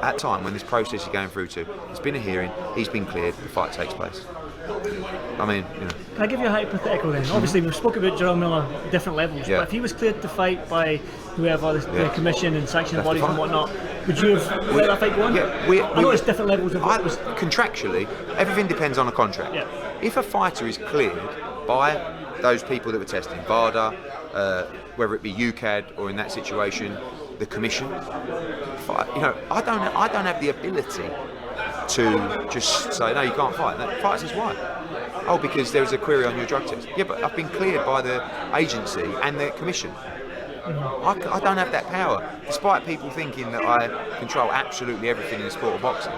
at time when this process is going through to, there's been a hearing, he's been cleared, the fight takes place. I mean, you know. Can I give you a hypothetical then? Obviously, we've spoken about Jarrell Miller at different levels, but if he was cleared to fight by whoever, the commission and sanctioning bodies and whatnot, would you have let that fight go on? Yeah, I know it's different levels of what was... Contractually, everything depends on a contract. Yeah. If a fighter is cleared by those people that were testing, VADA, whether it be UKAD or in that situation, the commission, you know, I don't have the ability to just say, no, you can't fight. The fighter says, why? Oh, because there was a query on your drug test. Yeah, but I've been cleared by the agency and the commission. I don't have that power, despite people thinking that I control absolutely everything in the sport of boxing.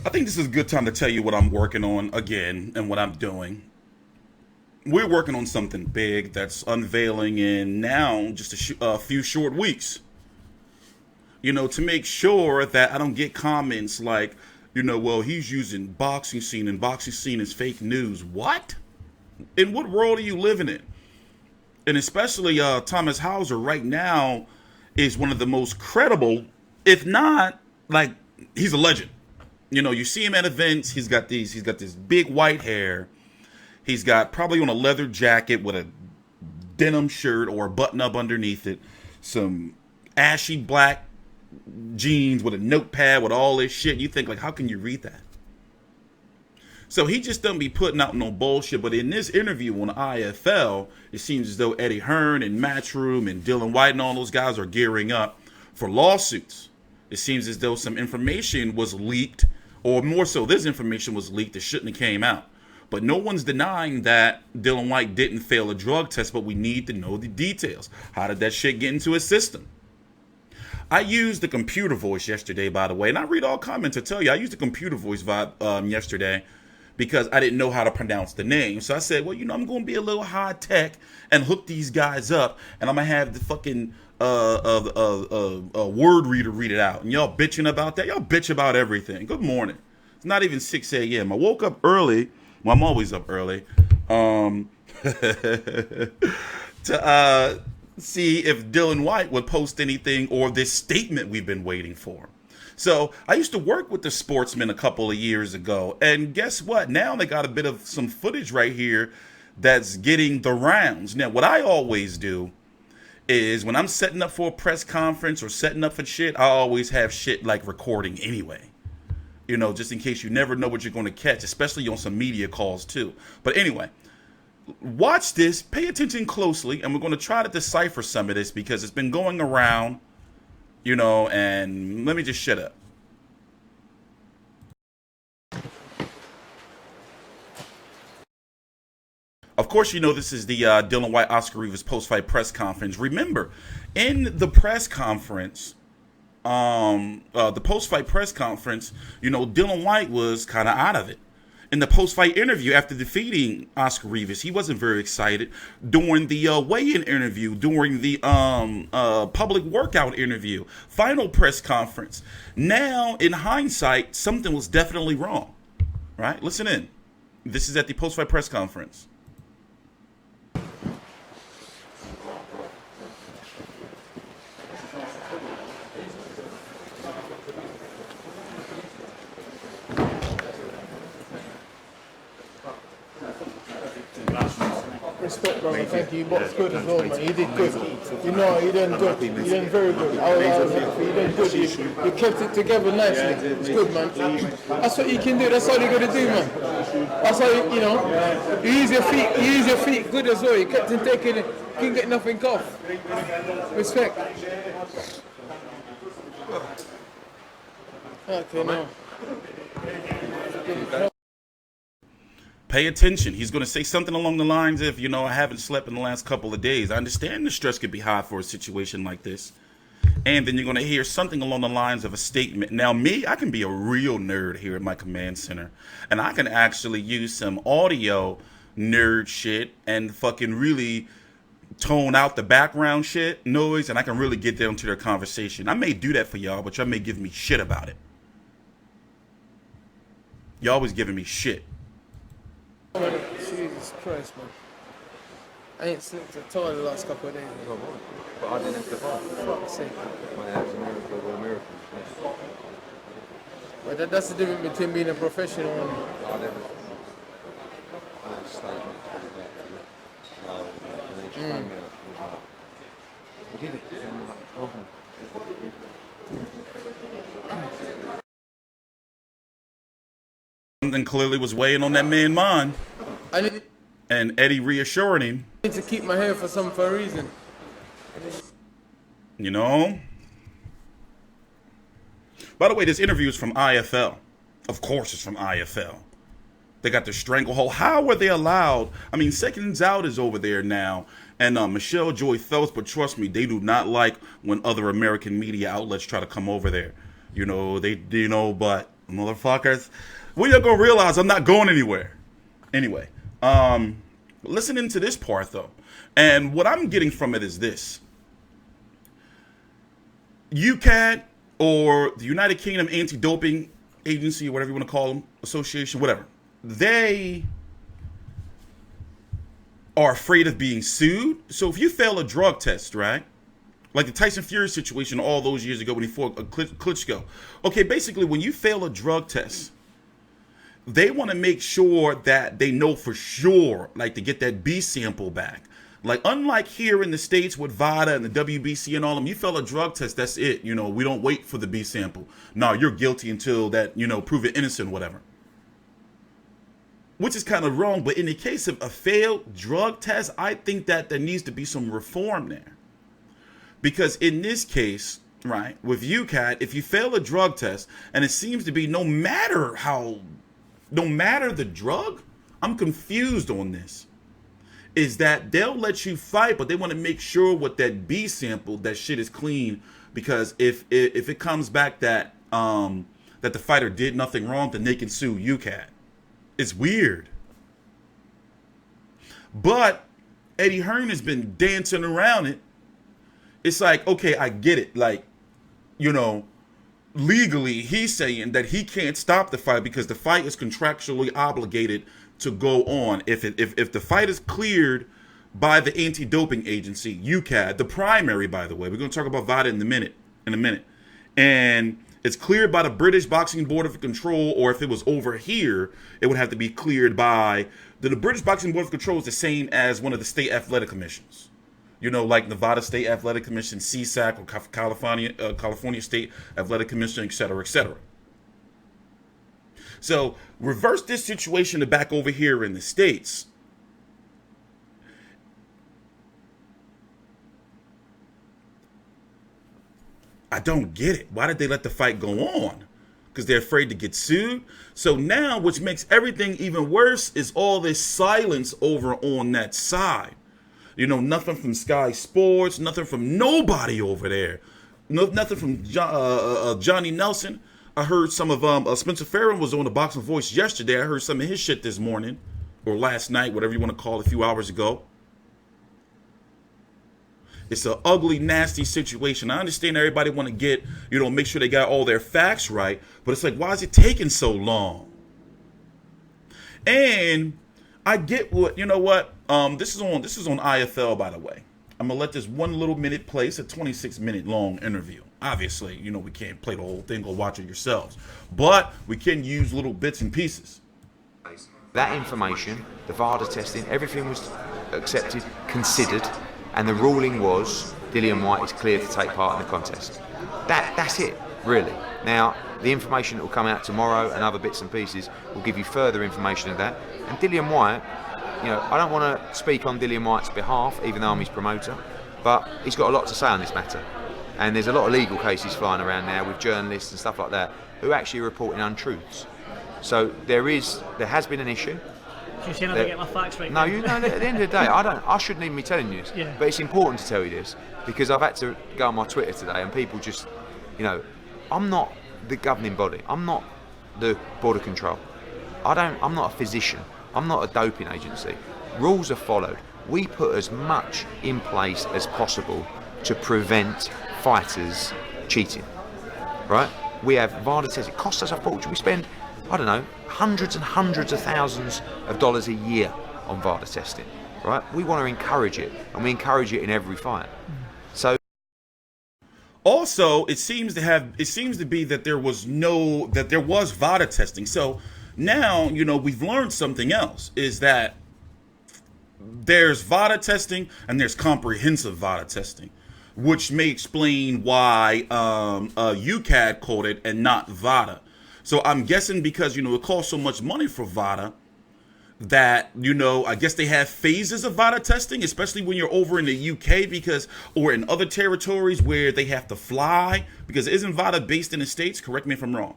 I think this is a good time to tell you what I'm working on again and what I'm doing. We're working on something big that's unveiling in now just a few short weeks. You know, to make sure that I don't get comments like, you know, well, he's using boxing scene and boxing scene is fake news. What? In what world are you living in? And especially Thomas Hauser right now is one of the most credible, if not, like, he's a legend. You know, you see him at events, he's got this big white hair. He's got probably on a leather jacket with a denim shirt or a button up underneath it, some ashy black jeans with a notepad with all this shit. You think, like, how can you read that? So he just doesn't be putting out no bullshit. But in this interview on IFL, it seems as though Eddie Hearn and Matchroom and Dillian Whyte and all those guys are gearing up for lawsuits. It seems as though some information was leaked, or more so, this information was leaked that shouldn't have came out. But no one's denying that Dillian Whyte didn't fail a drug test, but we need to know the details. How did that shit get into his system? I used the computer voice yesterday, by the way, and I read all comments to tell you, I used the computer voice vibe yesterday because I didn't know how to pronounce the name. So I said, well, you know, I'm going to be a little high tech and hook these guys up, and I'm going to have the fucking word reader read it out. And y'all bitching about that? Y'all bitch about everything. Good morning. It's not even 6 a.m. I woke up early. Well, I'm always up early. To see if Dillian Whyte would post anything or this statement we've been waiting for. So I used to work with the Sportsman a couple of years ago, and guess what? Now they got a bit of some footage right here that's getting the rounds. Now, what I always do is when I'm setting up for a press conference or setting up for shit, I always have shit like recording anyway. You know, just in case you never know what you're going to catch, especially on some media calls too. But anyway, watch this, pay attention closely, and we're going to try to decipher some of this because it's been going around, you know, and let me just shut up. Of course, you know this is the Dillian Whyte Oscar Rivas post-fight press conference. Remember, in the press conference, the post-fight press conference, you know, Dillian Whyte was kind of out of it. In the post-fight interview after defeating Oscar Rivas, he wasn't very excited. During the weigh-in interview, during the public workout interview, final press conference. Now, in hindsight, something was definitely wrong. Right? Listen in. This is at the post-fight press conference. Respect, brother. Thank you. You boxed good as well, man. You did good. You know, you did good. You did very good. I was happy. You did good. You kept it together nicely. It's good, man. That's what you can do. That's all you got to do, man. That's all you know. You use your feet. You use your feet good as well. You kept him taking it. You couldn't get nothing off. Respect. Okay, now. Pay attention. He's going to say something along the lines of, you know, I haven't slept in the last couple of days. I understand the stress could be high for a situation like this. And then you're going to hear something along the lines of a statement. Now, me, I can be a real nerd here at my command center. And I can actually use some audio nerd shit and fucking really tone out the background shit noise. And I can really get down to their conversation. I may do that for y'all, but y'all may give me shit about it. Y'all always giving me shit. Jesus Christ, man. I ain't slept at all the last couple of days. But I didn't have to fight. Fuck's sake. Well, that was a miracle of all miracles. But that's the difference between being a professional and... I never... statement we did it. Something clearly was weighing on that man's mind. And Eddie reassuring him. I need to keep my hair for a reason. You know? By the way, this interview is from IFL. Of course it's from IFL. They got the stranglehold. How were they allowed? I mean, Seconds Out is over there now. And Michelle Joy Phelps, but trust me, they do not like when other American media outlets try to come over there. You know, but motherfuckers, well, you're going to realize I'm not going anywhere. Anyway, listening to this part, though, and what I'm getting from it is this. UKAD, or the United Kingdom Anti-Doping Agency, or whatever you want to call them, association, whatever, they are afraid of being sued. So if you fail a drug test, right, like the Tyson Fury situation all those years ago when he fought Klitschko. Okay, basically when you fail a drug test, they want to make sure that they know for sure, like to get that B sample back. Like unlike here in the States with VADA and the WBC and all them, you fail a drug test, that's it. You know, we don't wait for the B sample. No, you're guilty until that, you know, prove it innocent, whatever. Which is kind of wrong, but in the case of a failed drug test, I think that there needs to be some reform there. Because in this case, right, with UKAD, if you fail a drug test, and it seems to be no matter the drug, I'm confused on this, is that they'll let you fight, but they want to make sure with that B sample, that shit is clean, because if it comes back that that the fighter did nothing wrong, then they can sue UKAD. It's weird. But Eddie Hearn has been dancing around it. It's like, okay, I get it. Like, you know, legally, he's saying that he can't stop the fight because the fight is contractually obligated to go on. If the fight is cleared by the anti-doping agency, UKAD, the primary, by the way, we're going to talk about VADA in a minute, and it's cleared by the British Boxing Board of Control, or if it was over here, it would have to be cleared by the British Boxing Board of Control is the same as one of the state athletic commissions. You know, like Nevada State Athletic Commission, CSAC, or California State Athletic Commission, et cetera, et cetera. So reverse this situation to back over here in the States. I don't get it. Why did they let the fight go on? Because they're afraid to get sued. So now, which makes everything even worse, is all this silence over on that side. You know, nothing from Sky Sports, nothing from nobody over there. Nothing from Johnny Nelson. I heard some of Spencer Farron was on the Boxing Voice yesterday. I heard some of his shit this morning, or last night, whatever you want to call it, a few hours ago. It's an ugly, nasty situation. I understand everybody want to get, you know, make sure they got all their facts right, but it's like, why is it taking so long? And I get what, you know what? This is on IFL, by the way. I'm gonna let this 1 little minute play. It's a 26-minute long interview. Obviously, you know, we can't play the whole thing. Go watch it yourselves, but we can use little bits and pieces. That information, the VADA testing, everything was accepted, considered. And the ruling was Dillian Whyte is cleared to take part in the contest. That's it, really. Now, the information that will come out tomorrow and other bits and pieces will give you further information of that. And Dillian Whyte, you know, I don't want to speak on Dillian Whyte's behalf, even though I'm his promoter, but he's got a lot to say on this matter. And there's a lot of legal cases flying around now with journalists and stuff like that who actually are reporting untruths. So there has been an issue. You're saying I don't get my facts right? No, you know, at the end of the day, I shouldn't even be telling you this. Yeah. But it's important to tell you this because I've had to go on my Twitter today and people just, you know, I'm not the governing body. I'm not the Board of Control. I'm not a physician. I'm not a doping agency. Rules are followed. We put as much in place as possible to prevent fighters cheating, right? We have VADA tests. It costs us a fortune. We spend, I don't know, hundreds and hundreds of thousands of dollars a year on VADA testing. right? We want to encourage it, and we encourage it in every fight. So also, it seems to be that there was VADA testing. So now, you know, we've learned something else, is that there's VADA testing and there's comprehensive VADA testing, which may explain why UKAD called it and not VADA. So I'm guessing because, you know, it costs so much money for VADA that, you know, I guess they have phases of VADA testing, especially when you're over in the UK or in other territories where they have to fly, because isn't VADA based in the States? Correct me if I'm wrong.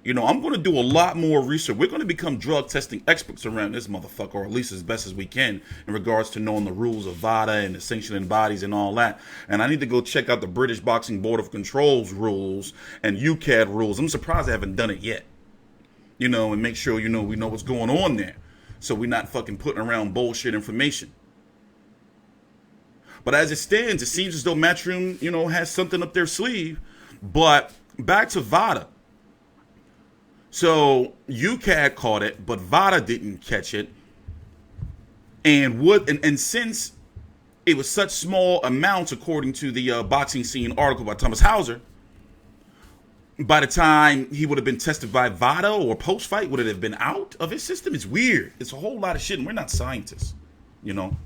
You know, I'm going to do a lot more research. We're going to become drug testing experts around this motherfucker, or at least as best as we can in regards to knowing the rules of VADA and the sanctioning bodies and all that. And I need to go check out the British Boxing Board of Control's rules and UKAD rules. I'm surprised I haven't done it yet. You know, and make sure, you know, we know what's going on there, so we're not fucking putting around bullshit information. But as it stands, it seems as though Matchroom, you know, has something up their sleeve. But back to VADA. So UKAD caught it, but VADA didn't catch it. And since it was such small amounts, according to the Boxing Scene article by Thomas Hauser, by the time he would have been tested by VADA or post-fight, would it have been out of his system? It's weird. It's a whole lot of shit, and we're not scientists, you know.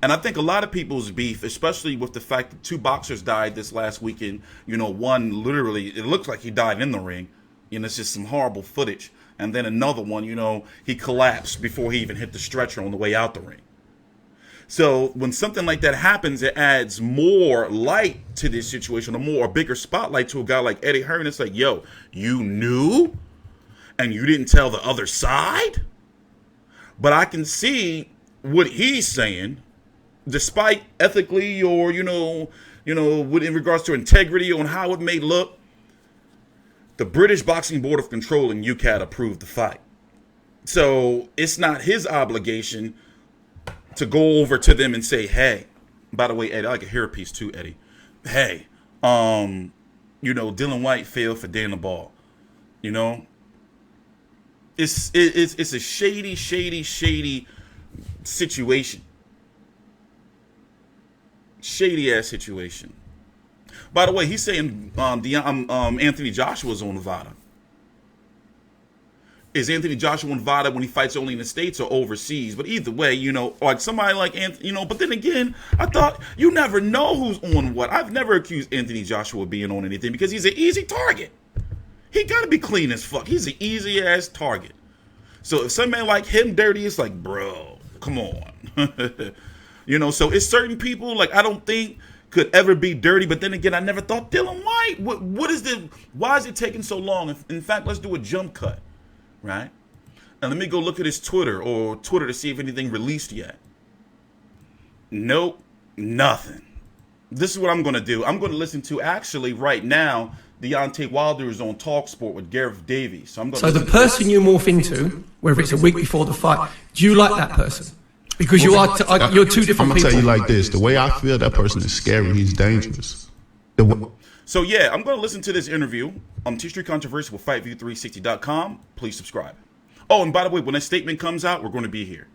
And I think a lot of people's beef, especially with the fact that 2 boxers died this last weekend, you know, one literally, it looks like he died in the ring. You know, it's just some horrible footage. And then another one, you know, he collapsed before he even hit the stretcher on the way out the ring. So when something like that happens, it adds more light to this situation, a bigger spotlight to a guy like Eddie Hearn. It's like, yo, you knew and you didn't tell the other side? But I can see what he's saying, despite ethically or, you know, in regards to integrity on how it may look. The British Boxing Board of Control and UKAD approved the fight. So it's not his obligation to go over to them and say, hey, by the way, Eddie, I like a hairpiece too, Eddie. Hey, you know, Dillian Whyte failed for Dana Ball. You know? It's a shady situation. Shady ass situation. By the way, he's saying Anthony Joshua's on VADA. Is Anthony Joshua on VADA when he fights only in the States or overseas? But either way, you know, like somebody like Anthony, you know, but then again, I thought you never know who's on what. I've never accused Anthony Joshua of being on anything because he's an easy target. He got to be clean as fuck. He's an easy ass target. So if somebody like him dirty, it's like, bro, come on. You know, so it's certain people, like, I don't think could ever be dirty, but then again, I never thought Dillian Whyte. Why is it taking so long? In fact, let's do a jump cut, right? And let me go look at his Twitter to see if anything released yet. Nope, nothing. This is what I'm going to do. I'm going to listen to, actually, right now, Deontay Wilder is on TalkSport with Gareth Davies. So the person you morph into, whether it's a week before the fight, do you like that person? Because you're two different people. I'm going to tell you like this. The way I feel, that person is scary. He's dangerous. So, yeah, I'm going to listen to this interview. TstreeT Controversy with FightView360.com. Please subscribe. Oh, and by the way, when that statement comes out, we're going to be here.